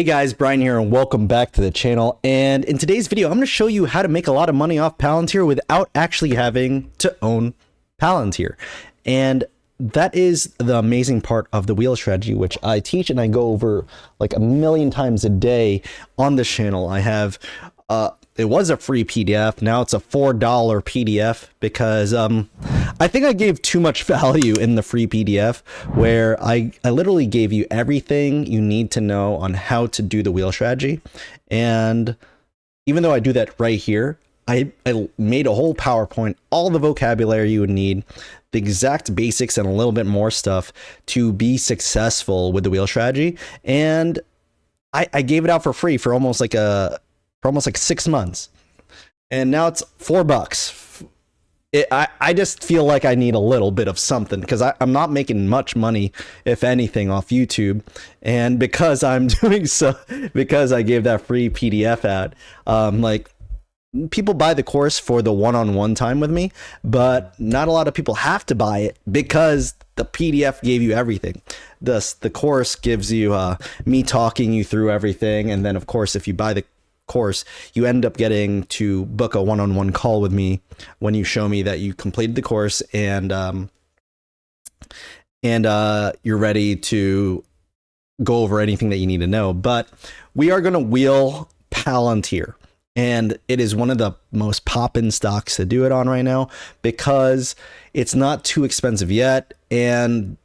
Hey guys, Brian here and welcome back to the channel. And in today's video, I'm going to show you how to make a lot of money off Palantir without actually having to own Palantir. And that is the amazing part of the wheel strategy, which I teach and I go over like a million times a day on this channel. I have, it was a free PDF. Now it's a $4 PDF because I think I gave too much value in the free PDF where I literally gave you everything you need to know on how to do the wheel strategy. And even though I do that right here, I made a whole PowerPoint, all the vocabulary you would need, the exact basics and a little bit more stuff to be successful with the wheel strategy. And I gave it out for free for almost like 6 months. And now it's $4. I just feel like I need a little bit of something because I'm not making much money, if anything, off YouTube. And because I'm doing so, because I gave that free PDF out, like people buy the course for the one-on-one time with me, but not a lot of people have to buy it because the PDF gave you everything. The course gives you me talking you through everything. And then of course, if you buy the course, you end up getting to book a one-on-one call with me when you show me that you completed the course and you're ready to go over anything that you need to know. But we are going to wheel Palantir, and it is one of the most poppin' stocks to do it on right now because it's not too expensive yet, and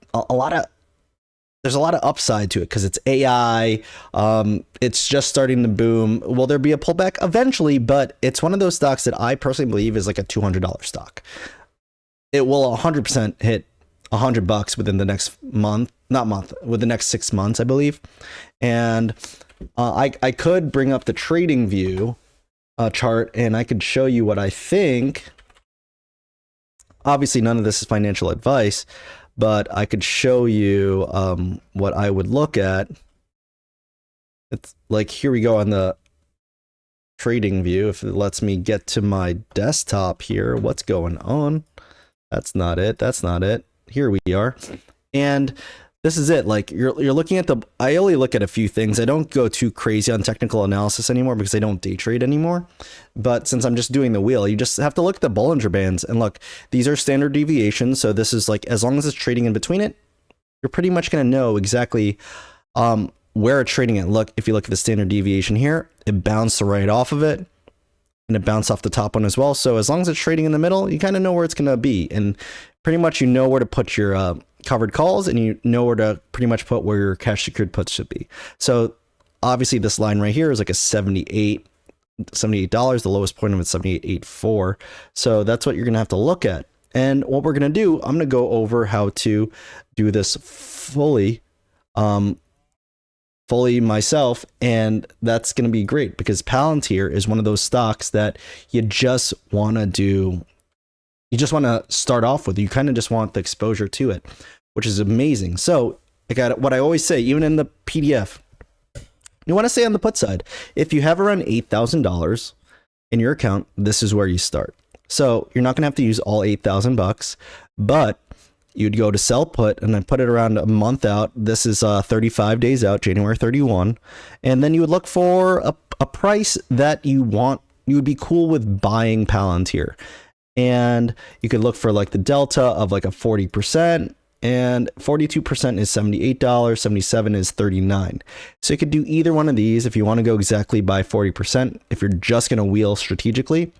there's a lot of upside to it because it's AI. It's just starting to boom. Will there be a pullback eventually? But it's one of those stocks that I personally believe is like a $200 stock. It will 100% hit $100 within the next with the next 6 months, I believe. And I could bring up the trading view chart and I could show you what I think. Obviously, none of this is financial advice, but I could show you what I would look at. It's like, here we go on the trading view. If it lets me get to my desktop here, what's going on? That's not it. That's not it. Here we are. And this is it. Like you're looking at I only look at a few things. I don't go too crazy on technical analysis anymore because I don't day trade anymore. But since I'm just doing the wheel, you just have to look at the Bollinger Bands and look, these are standard deviations. So this is like, as long as it's trading in between it, you're pretty much going to know exactly where it's trading at. Look, if you look at the standard deviation here, it bounced right off of it and it bounced off the top one as well. So as long as it's trading in the middle, you kind of know where it's going to be. And pretty much you know where to put your covered calls, and you know where to pretty much put where your cash secured puts should be. So obviously this line right here is like a $78. The lowest point of it's 78.84. So that's what you're gonna have to look at. And what we're gonna do, I'm gonna go over how to do this fully myself, and that's gonna be great because Palantir is one of those stocks that you just want to start off with. You kind of just want the exposure to it, which is amazing. So I got what I always say, even in the PDF, you want to say on the put side, if you have around $8,000 in your account, this is where you start. So you're not going to have to use all $8,000, but you'd go to sell put and then put it around a month out. This is 35 days out, January 31. And then you would look for a price that you would be cool with buying Palantir. And you could look for like the delta of like a 40%, and 42% is $78, 77 is $39. So you could do either one of these if you want to go exactly by 40%. If you're just going to wheel strategically,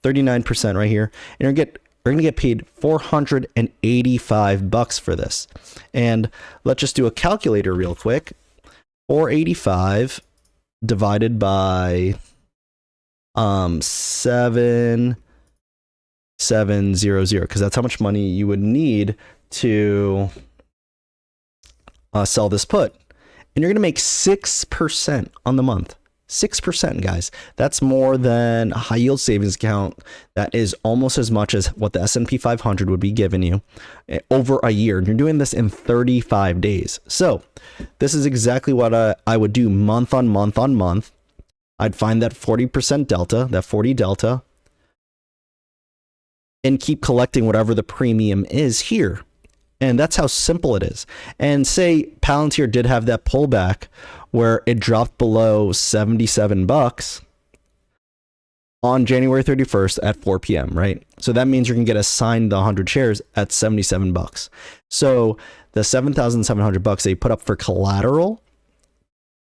39% right here, and we're going to get paid $485 for this. And let's just do a calculator real quick. 485 divided by 700, because that's how much money you would need to sell this put. And you're going to make 6% on the month. 6%, guys. That's more than a high yield savings account. That is almost as much as what the S&P 500 would be giving you over a year. And you're doing this in 35 days. So this is exactly what I would do month on month on month. I'd find that 40% delta, that 40 delta, and keep collecting whatever the premium is here. And that's how simple it is. And say Palantir did have that pullback where it dropped below 77 bucks on January 31st at 4 p.m., right? So that means you're going to get assigned the 100 shares at 77 bucks. So the 7,700 bucks they put up for collateral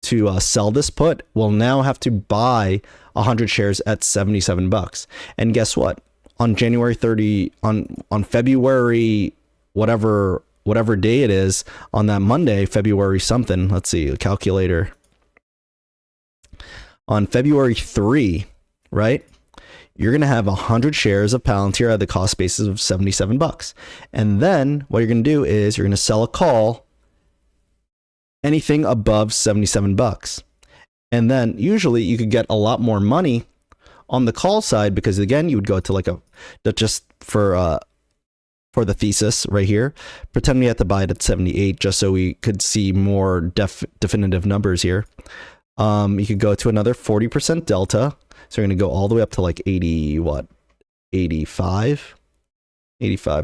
to sell this put will now have to buy 100 shares at 77 bucks. And guess what? On January 30, on February, whatever day it is, on that Monday, February something, let's see, a calculator. On February 3, right? You're going to have 100 shares of Palantir at the cost basis of 77 bucks. And then what you're going to do is you're going to sell a call anything above 77 bucks. And then usually you could get a lot more money on the call side, because again, you would go to like just for the thesis right here, pretend we had to buy it at 78 just so we could see more definitive numbers here. You could go to another 40% delta. So you're going to go all the way up to like 85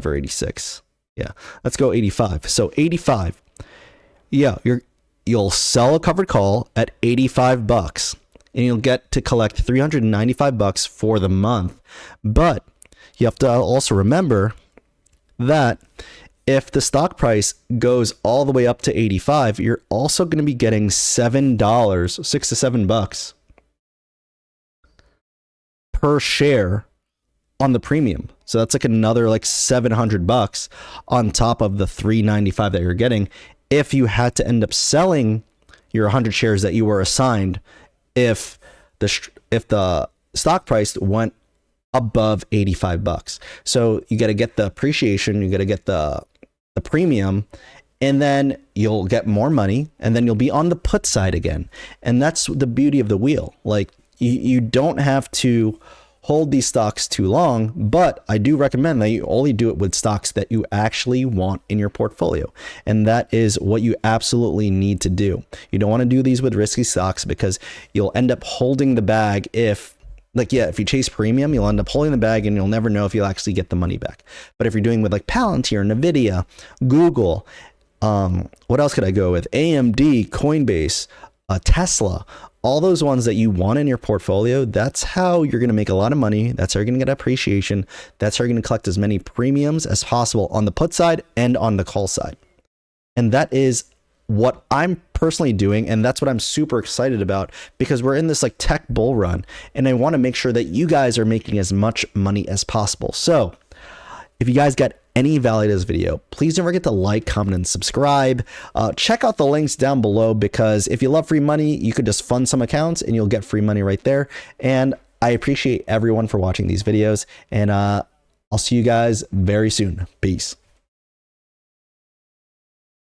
or 86. Yeah, let's go 85. So 85. Yeah, you'll sell a covered call at 85 bucks and you'll get to collect 395 bucks for the month. But you have to also remember that if the stock price goes all the way up to 85, you're also going to be getting $7, $6 to $7 per share on the premium. So that's like another like 700 bucks on top of the 395 that you're getting if you had to end up selling your 100 shares that you were assigned if the stock price went above 85 bucks. So you got to get the appreciation, you got to get the premium, and then you'll get more money, and then you'll be on the put side again. And that's the beauty of the wheel. Like you don't have to hold these stocks too long, but I do recommend that you only do it with stocks that you actually want in your portfolio. And that is what you absolutely need to do. You don't want to do these with risky stocks because you'll end up holding the bag if you chase premium, you'll end up holding the bag and you'll never know if you'll actually get the money back. But if you're doing with like Palantir, Nvidia, Google, what else could I go with? AMD, Coinbase, Tesla, all those ones that you want in your portfolio, that's how you're going to make a lot of money. That's how you're going to get appreciation. That's how you're going to collect as many premiums as possible on the put side and on the call side. And that is what I'm personally doing. And that's what I'm super excited about, because we're in this like tech bull run and I want to make sure that you guys are making as much money as possible. So if you guys got any value to this video, please don't forget to like, comment, and subscribe. Check out the links down below, because if you love free money, you could just fund some accounts and you'll get free money right there. And I appreciate everyone for watching these videos, and I'll see you guys very soon. Peace.